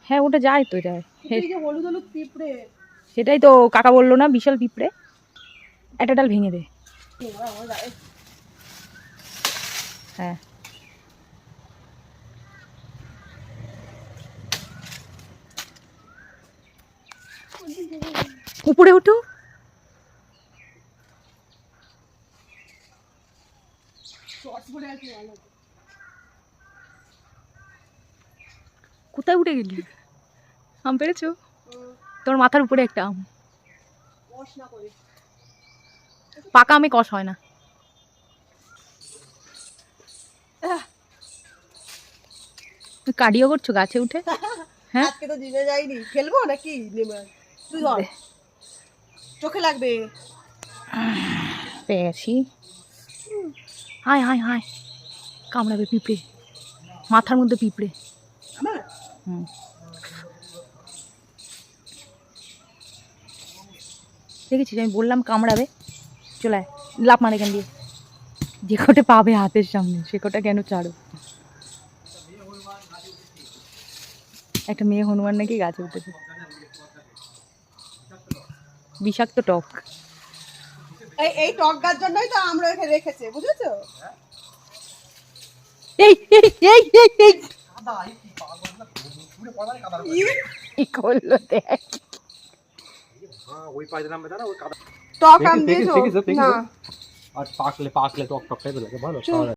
হ্যাঁ ওটা যায় তো যায়। হলুদ হলুদ পিঁপড়ে, সেটাই তো কাকা বললো না, বিশাল পিঁপড়ে। একটা ডাল ভেঙে দে। হ্যাঁ উপরে উঠো। কোথায় উঠে গেলি? আম পেরেছো? তোমার মাথার উপরে একটা আম। পাকা আমে কষ হয় না। কার্ডিও করছো গাছে উঠে? হ্যাঁ আজকে তো জিমে যাইনি, খেলবো নাকি? তুই ধর, চোখে লাগবে। পেয়ে গেছি। হায় হায় হায়, কামড়াবে পিঁপড়ে, মাথার মধ্যে পিঁপড়ে। হুম দেখেছিস, আমি বললাম কামড়াবে। চলে আয়, লাফ মার এখান দিয়ে। যে কটা পাবে হাতের সামনে সে কটা কেন ছাড়ো। একটা মেয়ে হনুমান নাকি গাছে উঠেছে, বিষাক্ত টক। এই টক গাছ জন্যই তো আমরা এখানে রেখেছে, বুঝেছো? এই এই এই এই এই কি করলো দেখ। টক আম দিয়েছো না? আর পাকলে টক টক টাইপের লাগে, ভালো।